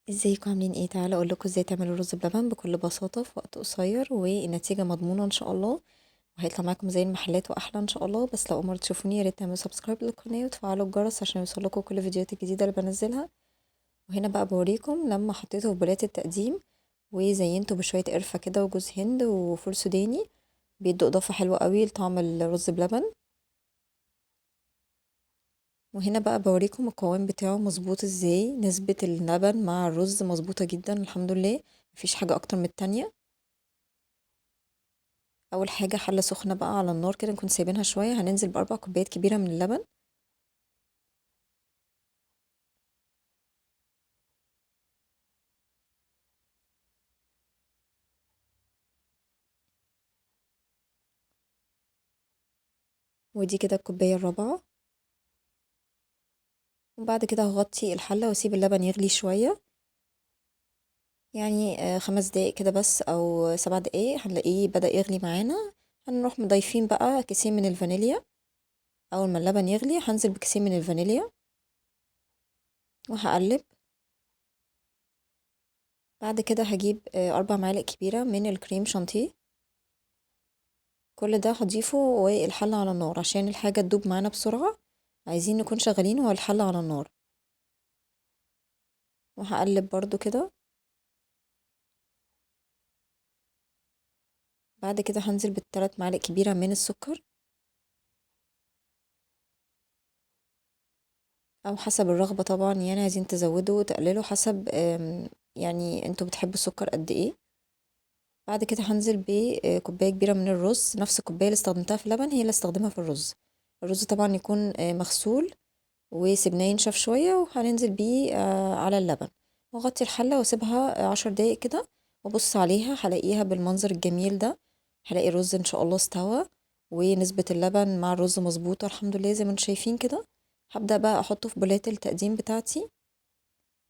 ازيكم عاملين ايه؟ تعالى اقول لكم ازاي تعملوا رز بلبن بكل بساطه في وقت قصير والنتيجه مضمونه ان شاء الله، وهيطلع معاكم زي المحلات واحلى ان شاء الله. بس لو اول مره تشوفوني يا ريت تعملوا سبسكرايب للقناه وتفعلوا الجرس عشان يوصلكم كل الفيديوهات الجديده اللي بنزلها. وهنا بقى بوريكم لما حطيته في بولات التقديم وزينته بشويه قرفه كده وجوز هند وفول سوداني، بيدوا اضافه حلوه قوي لطعم الرز بلبن. وهنا بقى بوريكم القوام بتاعه مظبوط ازاي، نسبة اللبن مع الرز مظبوطة جدا الحمد لله، مفيش حاجة اكتر من التانية. اول حاجة حلة سخنة بقى على النار كده نكون سايبينها شوية، هننزل باربع كوبايات كبيرة من اللبن. ودي كده الكوباية الرابعة. وبعد كده هغطي الحلة واسيب اللبن يغلي شوية، يعني 5 دقايق كده بس او 7 دقايق هنلاقيه بدأ يغلي معانا. هنروح مضيفين بقى كيسين من الفانيليا. اول ما اللبن يغلي هنزل بكيسين من الفانيليا وهقلب. بعد كده هجيب 4 معالق كبيرة من الكريم شانتيه. كل ده هضيفه والحلة على النار عشان الحاجة تدوب معانا بسرعة، عايزين نكون شغالين والحلة على النار. وهقلب برضو كده. بعد كده هنزل ب3 معالق كبيرة من السكر، او حسب الرغبة طبعا، يعني عايزين تزودوا وتقللوا حسب يعني انتوا بتحبوا السكر قد ايه. بعد كده هنزل بكوباية كبيرة من الرز، نفس الكوباية اللي استخدمتها في اللبن هي اللي استخدمها في الرز. الرز طبعا يكون مغسول وسيبناه ينشف شوية، وهننزل بيه على اللبن واغطي الحلة واسيبها 10 دقايق كده. وابص عليها هلاقيها بالمنظر الجميل ده، هلاقي الرز ان شاء الله استوى ونسبة اللبن مع الرز مظبوطة الحمد لله زي ما انتم شايفين كده. هبدأ بقى احطه في بولات التقديم بتاعتي،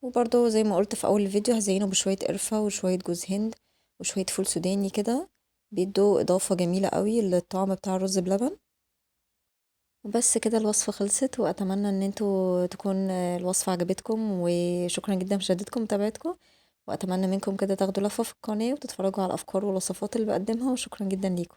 وبرضه زي ما قلت في اول الفيديو هزينه بشوية قرفة وشوية جوز هند وشوية فول سوداني كده، بيدوا اضافة جميلة قوي للطعم بتاع الرز بلبن. وبس كده الوصفة خلصت، واتمنى ان انتوا تكون الوصفة عجبتكم، وشكرا جدا مشاهدتكم ومتابعتكم. واتمنى منكم كده تاخدوا لفة في القناة وتتفرجوا على الافكار والوصفات اللي بقدمها، وشكرا جدا ليكم.